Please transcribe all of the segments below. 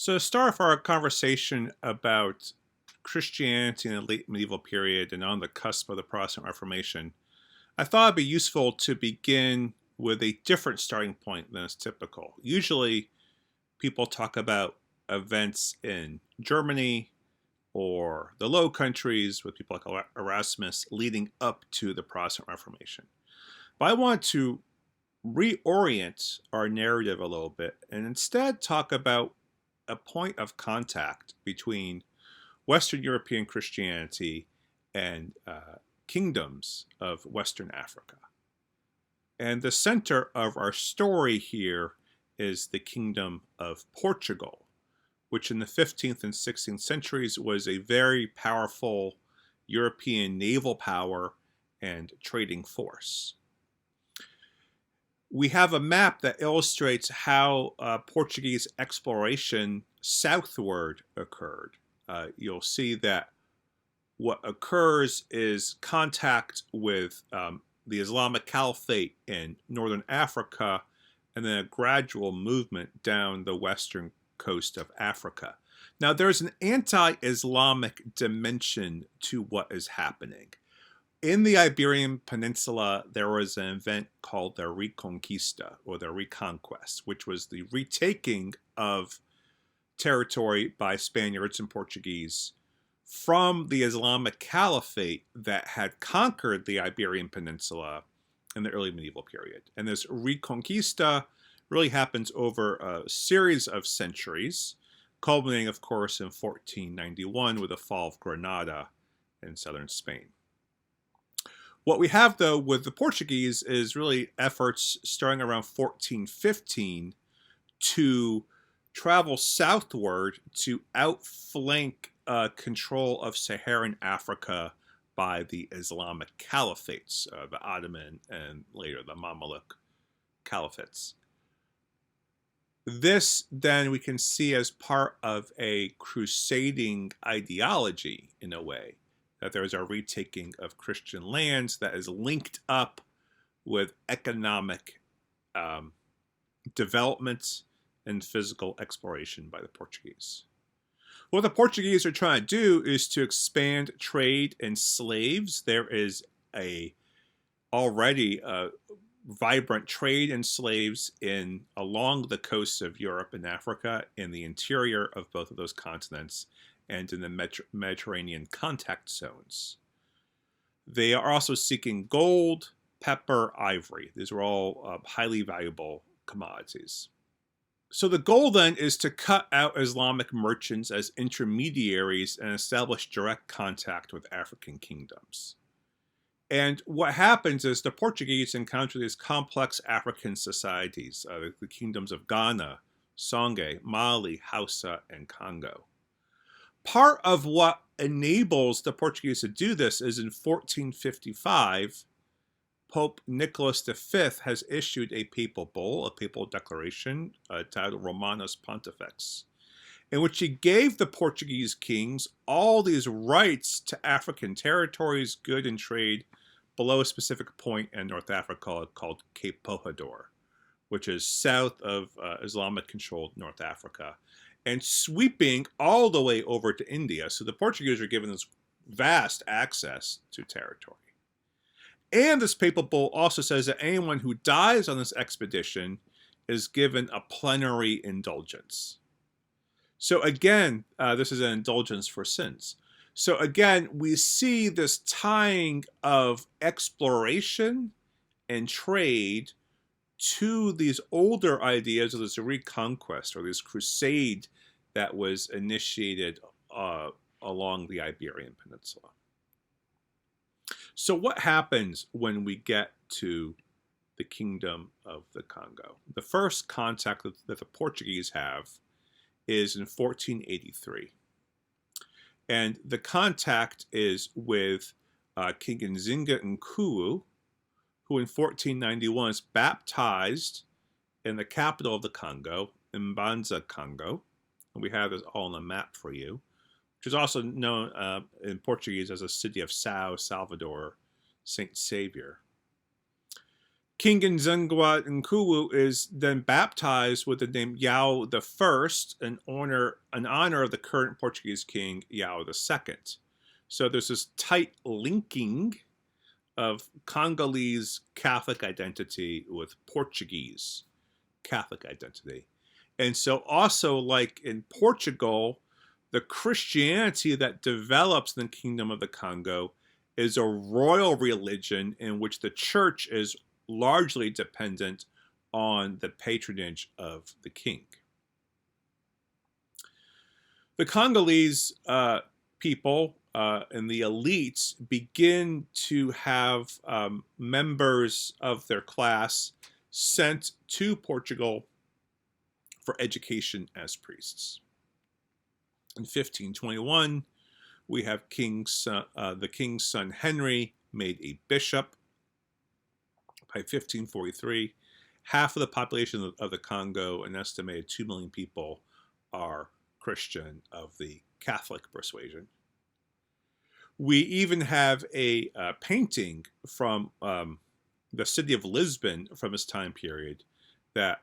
So to start off our conversation about Christianity in the late medieval period and on the cusp of the Protestant Reformation, I thought it'd be useful to begin with a different starting point than is typical. Usually people talk about events in Germany or the Low Countries with people like Erasmus leading up to the Protestant Reformation. But I want to reorient our narrative a little bit and instead talk about a point of contact between Western European Christianity and kingdoms of Western Africa. And the center of our story here is the Kingdom of Portugal, which in the 15th and 16th centuries was a very powerful European naval power and trading force. We have a map that illustrates how Portuguese exploration southward occurred. You'll see that what occurs is contact with the Islamic Caliphate in northern Africa, and then a gradual movement down the western coast of Africa. Now, there's an anti-Islamic dimension to what is happening. In the Iberian Peninsula, there was an event called the Reconquista, or the Reconquest, which was the retaking of territory by Spaniards and Portuguese from the Islamic Caliphate that had conquered the Iberian Peninsula in the early medieval period. And this Reconquista really happens over a series of centuries, culminating, of course, in 1491 with the fall of Granada in southern Spain. What we have, though, with the Portuguese is really efforts starting around 1415 to travel southward to outflank control of Saharan Africa by the Islamic Caliphates, the Ottoman and later the Mamluk Caliphates. This, then, we can see as part of a crusading ideology, in a way, that there's a retaking of Christian lands that is linked up with economic development and physical exploration by the Portuguese. What the Portuguese are trying to do is to expand trade in slaves. There is already a vibrant trade in slaves along the coasts of Europe and Africa, in the interior of both of those continents, and in the Mediterranean contact zones. They are also seeking gold, pepper, ivory. These are all highly valuable commodities. So the goal then is to cut out Islamic merchants as intermediaries and establish direct contact with African kingdoms. And what happens is the Portuguese encounter these complex African societies, the kingdoms of Ghana, Songhai, Mali, Hausa, and Congo. Part of what enables the Portuguese to do this is in 1455, Pope Nicholas V has issued a papal bull, a papal declaration titled Romanus Pontifex, in which he gave the Portuguese kings all these rights to African territories, good and trade, below a specific point in North Africa called Cape Pojador, which is south of Islamic-controlled North Africa, and sweeping all the way over to India. So the Portuguese are given this vast access to territory. And this papal bull also says that anyone who dies on this expedition is given a plenary indulgence. So again, this is an indulgence for sins. So again, we see this tying of exploration and trade to these older ideas of this reconquest or this crusade that was initiated along the Iberian Peninsula. So what happens when we get to the Kingdom of the Congo? The first contact that the Portuguese have is in 1483. And the contact is with King Nzinga Nkuwu, who in 1491 is baptized in the capital of the Congo, Mbanza, Congo. And we have this all on the map for you, which is also known in Portuguese as a city of Salvador, Saint Savior. King Nzinga Nkuwu is then baptized with the name João I in honor of the current Portuguese king João II. So there's this tight linking of Congolese Catholic identity with Portuguese Catholic identity. And so also, like in Portugal, the Christianity that develops in the Kingdom of the Congo is a royal religion in which the church is largely dependent on the patronage of the king. The Congolese people and the elites begin to have members of their class sent to Portugal for education as priests. In 1521, we have the king's son Henry made a bishop. By 1543, half of the population of the Congo, an estimated 2 million people, are Christian of the Catholic persuasion. We even have a painting from the city of Lisbon from this time period that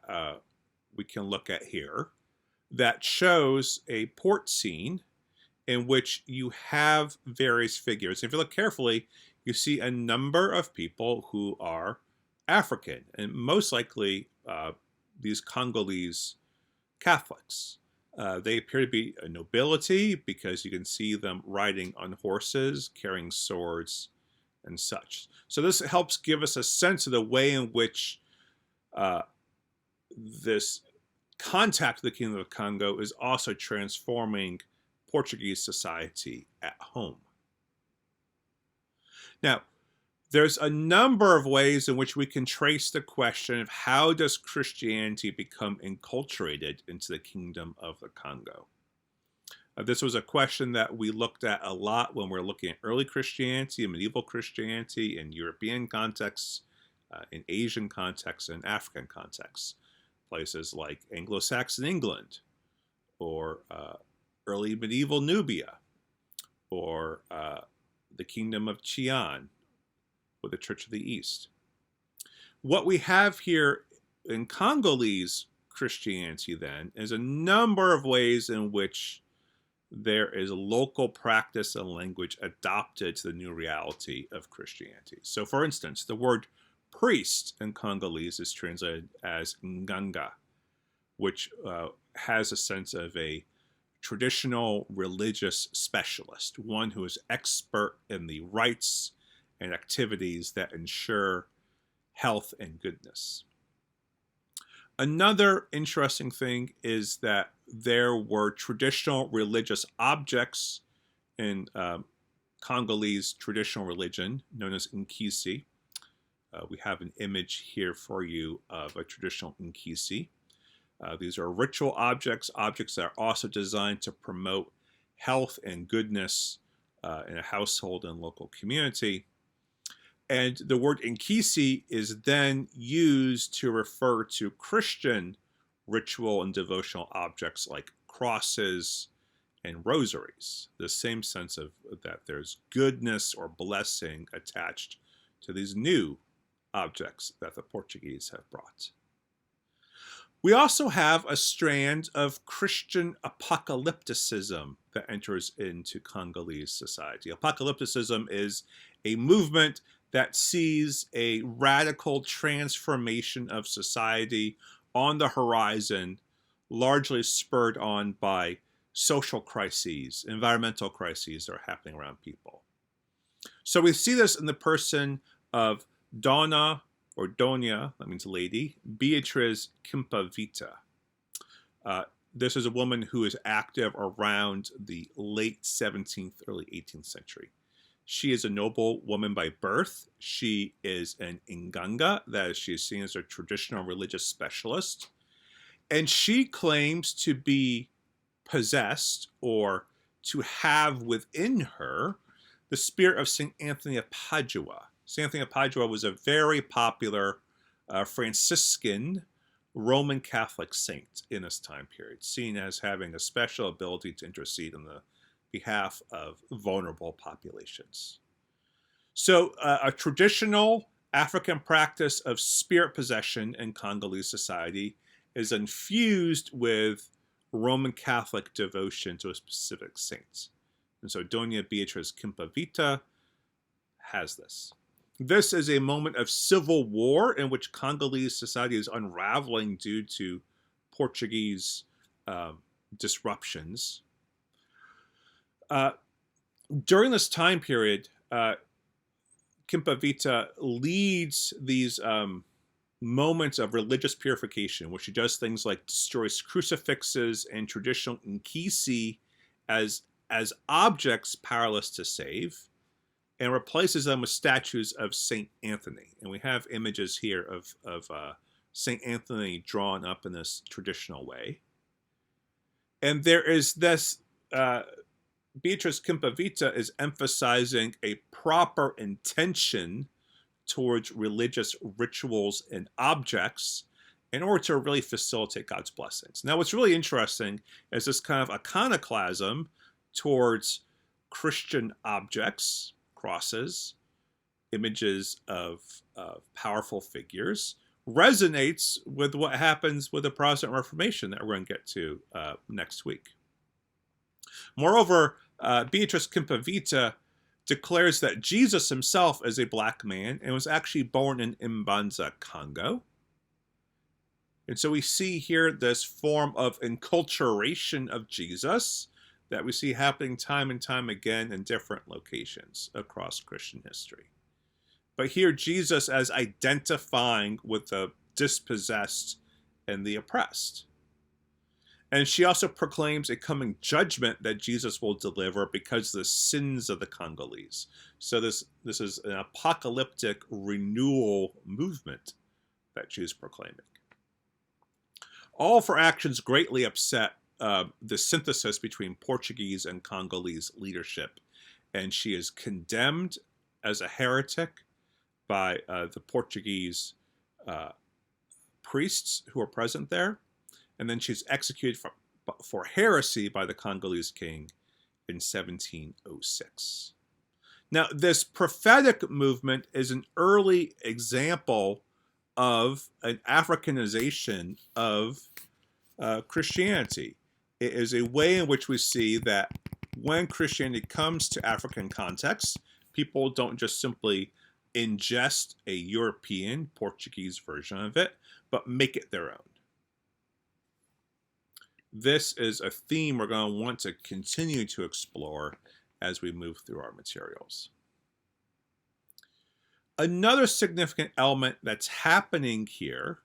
we can look at here that shows a port scene in which you have various figures. If you look carefully, you see a number of people who are African, and most likely these Congolese Catholics. They appear to be a nobility because you can see them riding on horses, carrying swords, and such. So this helps give us a sense of the way in which this contact with the Kingdom of Congo is also transforming Portuguese society at home. Now, there's a number of ways in which we can trace the question of how does Christianity become enculturated into the Kingdom of the Congo. This was a question that we looked at a lot when we're looking at early Christianity and medieval Christianity in European contexts, in Asian contexts, and African contexts. Places like Anglo-Saxon England, or early medieval Nubia, or the Kingdom of Qian, with the Church of the East. What we have here in Congolese Christianity then is a number of ways in which there is a local practice and language adopted to the new reality of Christianity. So for instance, the word priest in Congolese is translated as Nganga, which has a sense of a traditional religious specialist, one who is expert in the rites and activities that ensure health and goodness. Another interesting thing is that there were traditional religious objects in Congolese traditional religion known as Nkisi. We have an image here for you of a traditional Nkisi. These are ritual objects that are also designed to promote health and goodness in a household and local community. And the word Nkisi is then used to refer to Christian ritual and devotional objects like crosses and rosaries. The same sense of that there's goodness or blessing attached to these new objects that the Portuguese have brought. We also have a strand of Christian apocalypticism that enters into Congolese society. Apocalypticism is a movement that sees a radical transformation of society on the horizon, largely spurred on by social crises, environmental crises that are happening around people. So we see this in the person of Dona, or Dona, that means lady, Beatriz Kimpa Vita. This is a woman who is active around the late 17th, early 18th century. She is a noble woman by birth. She is an Nganga, that is, she is seen as a traditional religious specialist. And she claims to be possessed or to have within her the spirit of St. Anthony of Padua. St. Anthony of Padua was a very popular Franciscan Roman Catholic saint in this time period, seen as having a special ability to intercede on the behalf of vulnerable populations. So a traditional African practice of spirit possession in Congolese society is infused with Roman Catholic devotion to a specific saint. And so Dona Beatriz Kimpa Vita has this. This is a moment of civil war in which Congolese society is unraveling due to Portuguese disruptions. During this time period, Kimpa Vita leads these moments of religious purification, where she does things like destroys crucifixes and traditional Nkisi as objects powerless to save, and replaces them with statues of Saint Anthony. And we have images here of Saint Anthony drawn up in this traditional way. And there is this, Beatriz Kimpa Vita is emphasizing a proper intention towards religious rituals and objects in order to really facilitate God's blessings. Now, what's really interesting is this kind of iconoclasm towards Christian objects, crosses, images of powerful figures, resonates with what happens with the Protestant Reformation that we're going to get to next week. Moreover, Beatriz Kimpa Vita declares that Jesus himself is a black man and was actually born in Mbanza, Congo. And so we see here this form of enculturation of Jesus that we see happening time and time again in different locations across Christian history. But here Jesus as identifying with the dispossessed and the oppressed. And she also proclaims a coming judgment that Jesus will deliver because of the sins of the Congolese. So this is an apocalyptic renewal movement that she is proclaiming. All of her actions greatly upset the synthesis between Portuguese and Congolese leadership. And she is condemned as a heretic by the Portuguese priests who are present there. And then she's executed for heresy by the Congolese king in 1706. Now, this prophetic movement is an early example of an Africanization of Christianity. It is a way in which we see that when Christianity comes to African contexts, people don't just simply ingest a European, Portuguese version of it, but make it their own. This is a theme we're going to want to continue to explore as we move through our materials. Another significant element that's happening here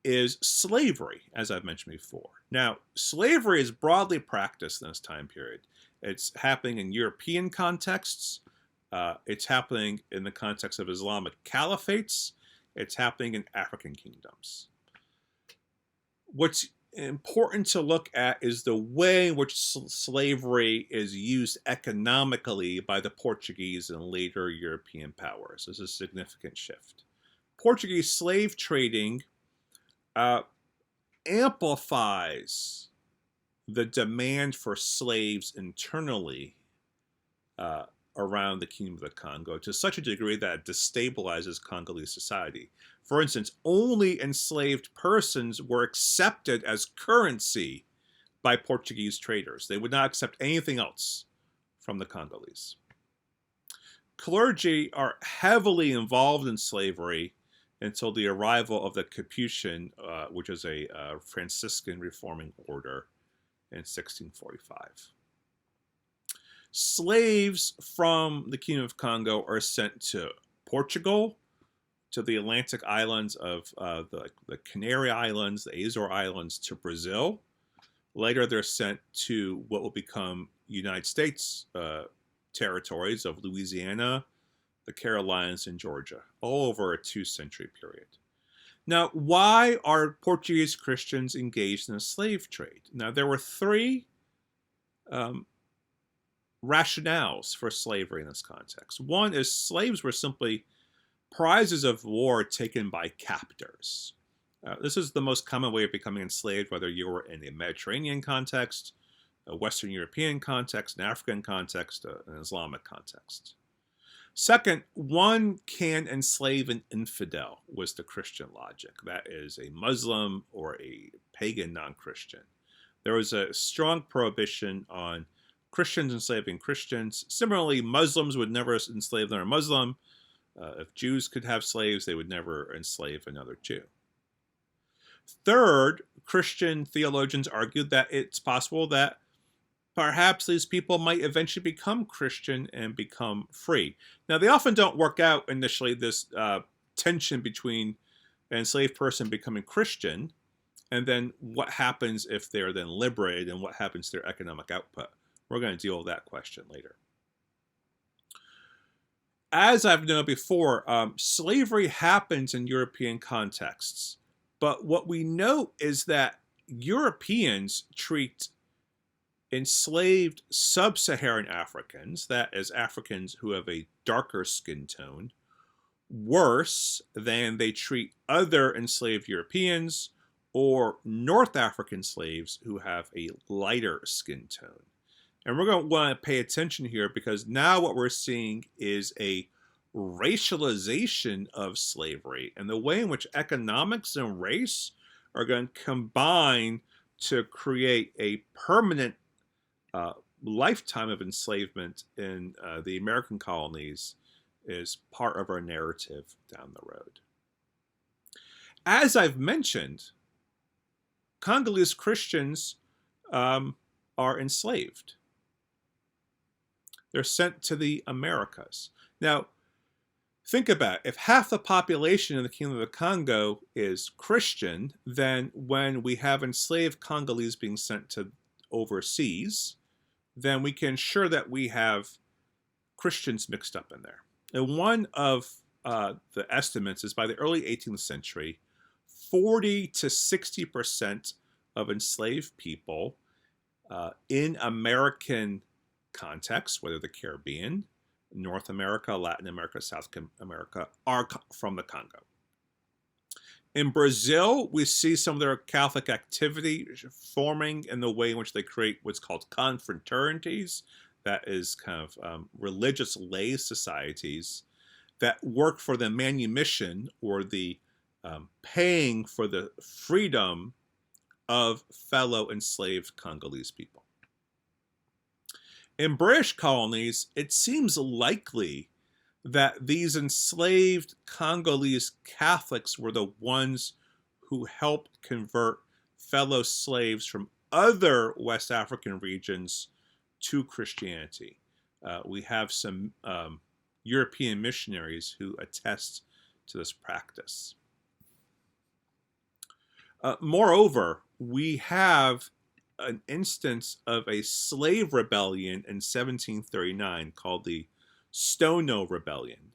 is slavery, as I've mentioned before. Now, slavery is broadly practiced in this time period. It's happening in European contexts. It's happening in the context of Islamic caliphates. It's happening in African kingdoms. What's important to look at is the way in which slavery is used economically by the Portuguese and later European powers. This is a significant shift. Portuguese slave trading amplifies the demand for slaves internally around the Kingdom of the Congo to such a degree that it destabilizes Congolese society. For instance, only enslaved persons were accepted as currency by Portuguese traders. They would not accept anything else from the Congolese. Clergy are heavily involved in slavery until the arrival of the Capuchin, which is a Franciscan reforming order, in 1645. Slaves from the Kingdom of Congo are sent to Portugal, to the Atlantic islands of the Canary Islands, the Azore Islands, to Brazil. Later, they're sent to what will become United States territories of Louisiana, the Carolinas, and Georgia, all over a 2-century period. Now, why are Portuguese Christians engaged in a slave trade? Now, there were 3 rationales for slavery in this context. One is slaves were simply prizes of war taken by captors. This is the most common way of becoming enslaved, whether you were in a Mediterranean context, a Western European context, an African context, an Islamic context. Second, one can enslave an infidel, was the Christian logic. That is a Muslim or a pagan non-Christian. There was a strong prohibition on Christians enslaving Christians. Similarly, Muslims would never enslave another Muslim. If Jews could have slaves, they would never enslave another Jew. Third, Christian theologians argued that it's possible that perhaps these people might eventually become Christian and become free. Now, they often don't work out initially, this tension between an enslaved person becoming Christian, and then what happens if they're then liberated, and what happens to their economic output. We're going to deal with that question later. As I've noted before, slavery happens in European contexts. But what we note is that Europeans treat enslaved sub-Saharan Africans, that is Africans who have a darker skin tone, worse than they treat other enslaved Europeans or North African slaves who have a lighter skin tone. And we're going to want to pay attention here, because now what we're seeing is a racialization of slavery, and the way in which economics and race are going to combine to create a permanent lifetime of enslavement in the American colonies is part of our narrative down the road. As I've mentioned, Congolese Christians are enslaved. They're sent to the Americas. Now, think about it. If half the population in the Kingdom of Kongo is Christian, then when we have enslaved Congolese being sent to overseas, then we can ensure that we have Christians mixed up in there. And one of the estimates is by the early 18th century, 40 to 60% of enslaved people in American contexts, whether the Caribbean, North America, Latin America, South America, are from the Congo. In Brazil, we see some of their Catholic activity forming in the way in which they create what's called confraternities, that is kind of religious lay societies that work for the manumission or the paying for the freedom of fellow enslaved Congolese people. In British colonies, it seems likely that these enslaved Congolese Catholics were the ones who helped convert fellow slaves from other West African regions to Christianity. We have some European missionaries who attest to this practice. Moreover, we have an instance of a slave rebellion in 1739 called the Stono Rebellion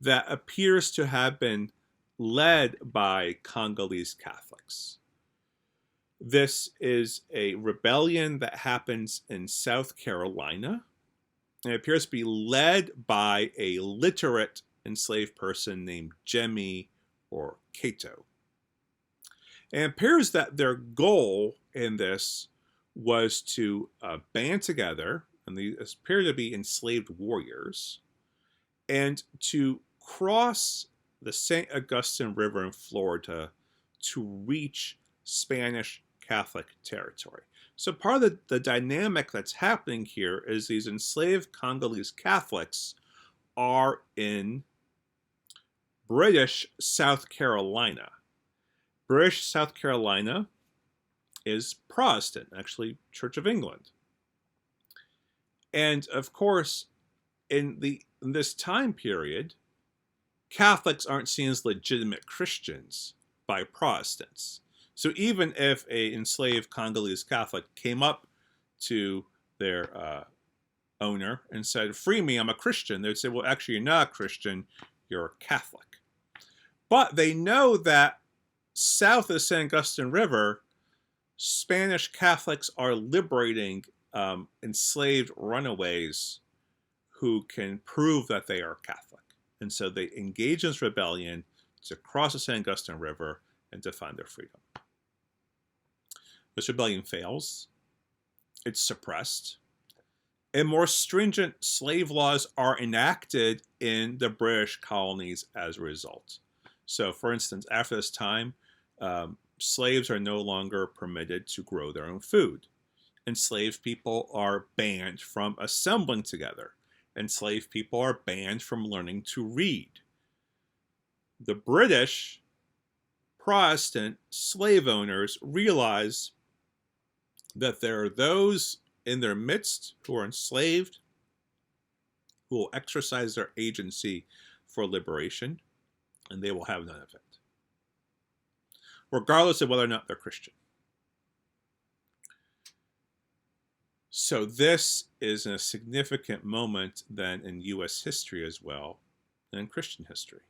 that appears to have been led by Congolese Catholics. This is a rebellion that happens in South Carolina, and it appears to be led by a literate enslaved person named Jemmy or Cato. And it appears that their goal in this was to band together, and these appear to be enslaved warriors, and to cross the St. Augustine River in Florida to reach Spanish Catholic territory. So part of the dynamic that's happening here is these enslaved Congolese Catholics are in British South Carolina. British South Carolina is Protestant, actually Church of England. And of course, in this time period, Catholics aren't seen as legitimate Christians by Protestants. So even if an enslaved Congolese Catholic came up to their owner and said, "Free me, I'm a Christian," they'd say, "Well, actually, you're not a Christian, you're a Catholic." But they know that south of the St. Augustine River, Spanish Catholics are liberating enslaved runaways who can prove that they are Catholic. And so they engage in this rebellion to cross the St. Augustine River and to find their freedom. This rebellion fails. It's suppressed. and more stringent slave laws are enacted in the British colonies as a result. So, for instance, after this time, slaves are no longer permitted to grow their own food. Enslaved people are banned from assembling together. Enslaved people are banned from learning to read. The British Protestant slave owners realize that there are those in their midst who are enslaved who will exercise their agency for liberation, and they will have none of it, regardless of whether or not they're Christian. So this is a significant moment then in U.S. history as well, and in Christian history.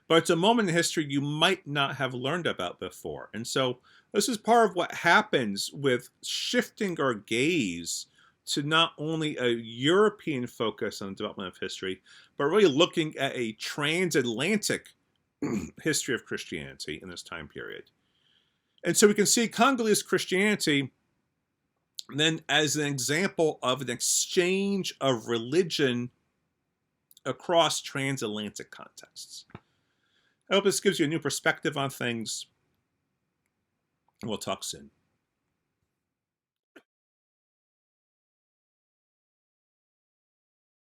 But it's a moment in history you might not have learned about before. And so this is part of what happens with shifting our gaze to not only a European focus on the development of history, but really looking at a transatlantic history of Christianity in this time period. And so we can see Congolese Christianity then as an example of an exchange of religion across transatlantic contexts. I hope this gives you a new perspective on things. We'll talk soon.